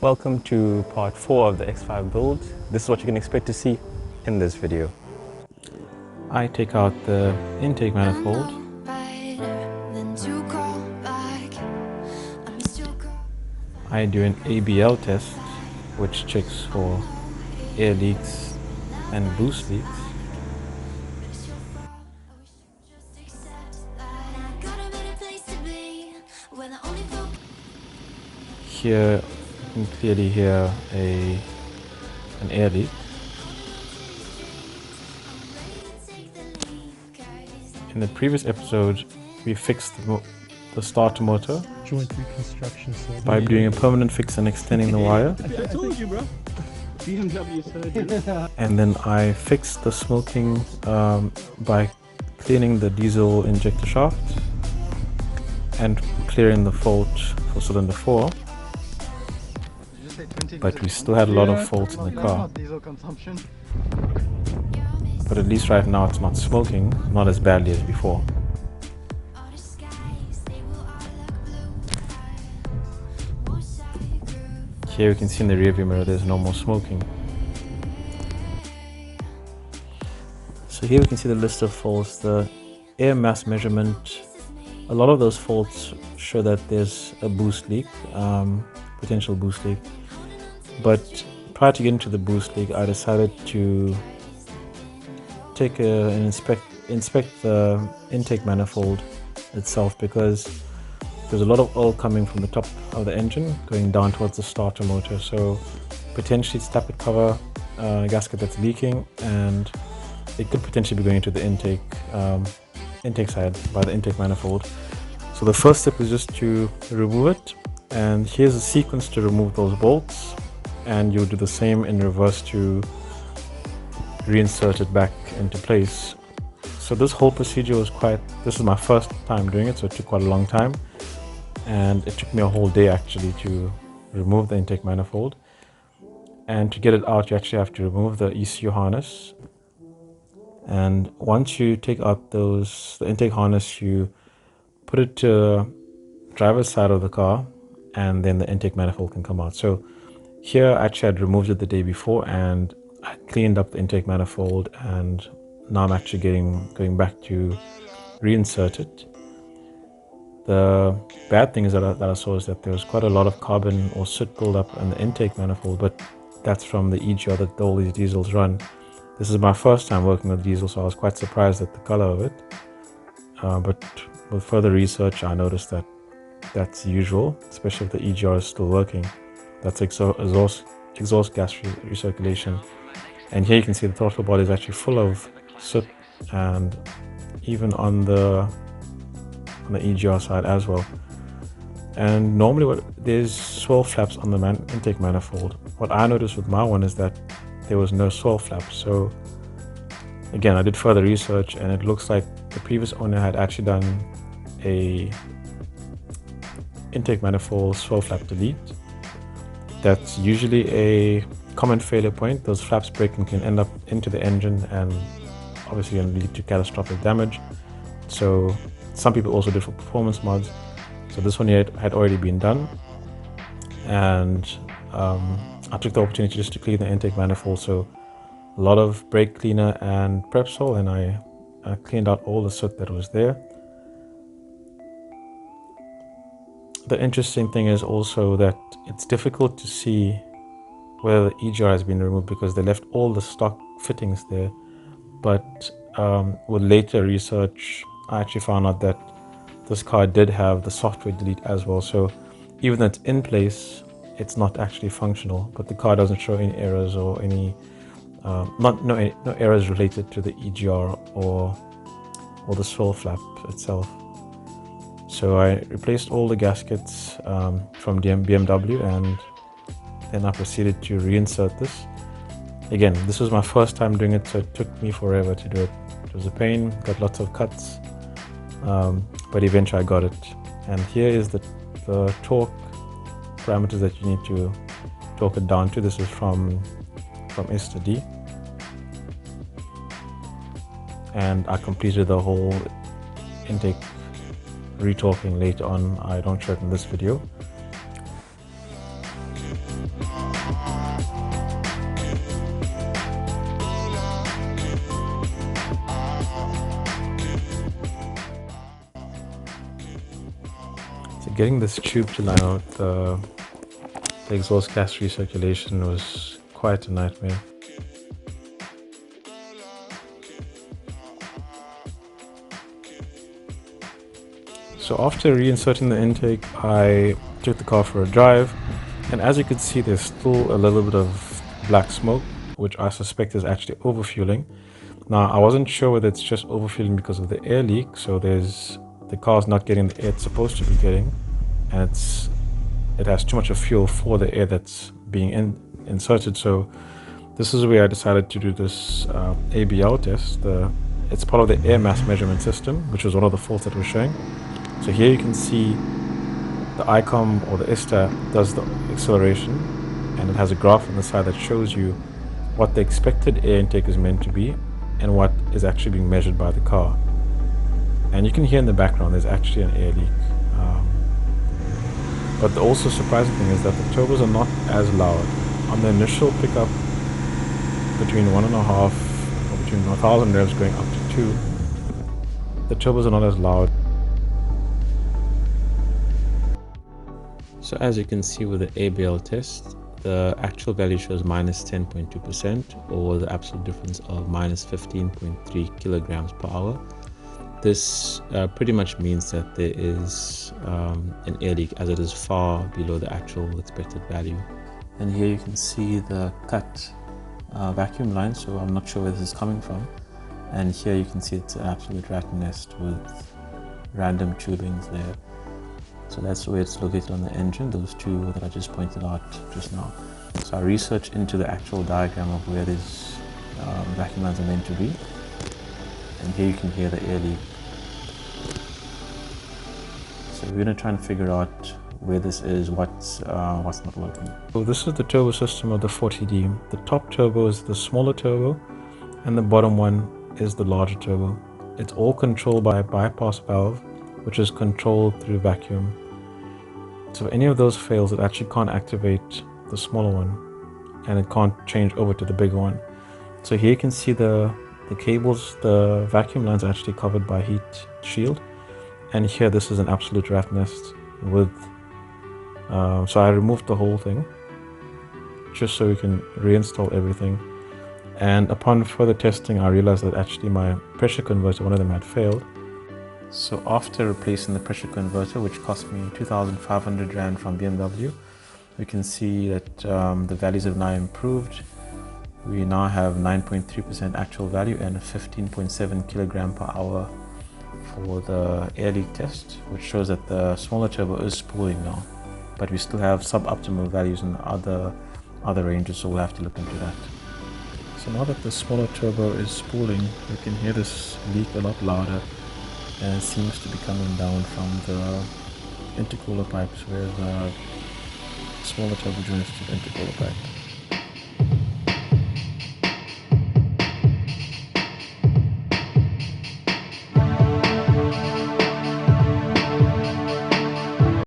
Welcome to part 4 of the X5 build. This is what you can expect to see in this video. I take out the intake manifold. I do an ABL test which checks for air leaks and boost leaks. Here you can clearly hear an air leak. In the previous episode, we fixed the starter motor joint reconstruction surgery by doing a permanent fix and extending the wire. I told you, bro. BMW surgery. And then I fixed the smoking by cleaning the diesel injector shaft and clearing the fault for cylinder 4. But we still had a lot of faults in the car. But at least right now it's not smoking, not as badly as before. Here you can see in the rearview mirror there's no more smoking. So here we can see the list of faults, the air mass measurement. A lot of those faults show that there's a boost leak, potential boost leak. But prior to getting to the boost leak, I decided to take and inspect the intake manifold itself, because there's a lot of oil coming from the top of the engine going down towards the starter motor. So potentially it's tappet cover gasket that's leaking, and it could potentially be going into the intake side by the intake manifold. So the first step is just to remove it, and here's a sequence to remove those bolts, and you'll do the same in reverse to reinsert it back into place. So this whole procedure was this is my first time doing it, so it took quite a long time, and it took me a whole day actually to remove the intake manifold. And to get it out, you actually have to remove the ECU harness. And once you take out the intake harness, you put it to the driver's side of the car, and then the intake manifold can come out. So here actually I'd removed it the day before, and I cleaned up the intake manifold, and now I'm actually going back to reinsert it. The bad thing is that I saw is that there was quite a lot of carbon or soot buildup in the intake manifold, but that's from the EGR that all these diesels run. This is my first time working with diesel, so I was quite surprised at the color of it. But with further research, I noticed that that's usual, especially if the EGR is still working. That's exhaust gas recirculation. And here you can see the throttle body is actually full of soot, and even on the EGR side as well. And normally there's swirl flaps on the intake manifold. What I noticed with my one is that there was no swirl flaps. So again, I did further research, and it looks like the previous owner had actually done a intake manifold swirl flap delete. That's usually a common failure point. Those flaps breaking can end up into the engine and obviously going to lead to catastrophic damage. So some people also did for performance mods. So this one here had already been done, and I took the opportunity just to clean the intake manifold. So a lot of brake cleaner and Prepsol, and I cleaned out all the soot that was there. The interesting thing is also that it's difficult to see whether the EGR has been removed because they left all the stock fittings there. But with later research, I actually found out that this car did have the software delete as well. So even though it's in place, it's not actually functional, but the car doesn't show any errors or any no errors related to the EGR or the swirl flap itself. So I replaced all the gaskets from BMW, and then I proceeded to reinsert this. Again, this was my first time doing it, so it took me forever to do it. It was a pain, got lots of cuts, but eventually I got it. And here is the torque parameters that you need to torque it down to. This is from S to D. And I completed the whole intake retorquing later on. I don't show it in this video. getting this tube to line out the exhaust gas recirculation was quite a nightmare. So after reinserting the intake, I took the car for a drive, and as you can see, there's still a little bit of black smoke, which I suspect is actually overfueling. Now, I wasn't sure whether it's just overfueling because of the air leak, so the car's not getting the air it's supposed to be getting, and it has too much of fuel for the air that's being inserted. So this is where I decided to do this ABL test. It's part of the air mass measurement system, which was one of the faults that we're showing. So here you can see the ICOM or the ISTA does the acceleration, and it has a graph on the side that shows you what the expected air intake is meant to be and what is actually being measured by the car. And you can hear in the background there's actually an air leak. But the also surprising thing is that the turbos are not as loud. On the initial pickup between 1.5 or between 1000 revs going up to 2, the turbos are not as loud. So as you can see with the ABL test, the actual value shows minus 10.2%, or the absolute difference of minus 15.3 kilograms per hour. This pretty much means that there is an air leak, as it is far below the actual expected value. And here you can see the cut vacuum line, so I'm not sure where this is coming from. And here you can see it's an absolute rat nest with random tubings there. So that's where it's located on the engine, those two that I just pointed out just now. So I researched into the actual diagram of where these vacuum lines are meant to be. And here you can hear the air leak. So we're going to try and figure out where this is, what's not working. So this is the turbo system of the 40D. The top turbo is the smaller turbo, and the bottom one is the larger turbo. It's all controlled by a bypass valve, which is controlled through vacuum. So if any of those fails, it actually can't activate the smaller one, and it can't change over to the bigger one. So here you can see the cables, the vacuum lines are actually covered by heat shield, and here this is an absolute rat nest with so I removed the whole thing just so we can reinstall everything. And upon further testing, I realized that actually my pressure converter, one of them, had failed. So after replacing the pressure converter, which cost me 2,500 Rand from BMW, we can see that the values have now improved. We now have 9.3% actual value and 15.7 kilogram per hour for the air leak test, which shows that the smaller turbo is spooling now, but we still have suboptimal values in other ranges, so we'll have to look into that. So now that the smaller turbo is spooling, we can hear this leak a lot louder, and it seems to be coming down from the intercooler pipes where the smaller turbo joins to the intercooler pipe.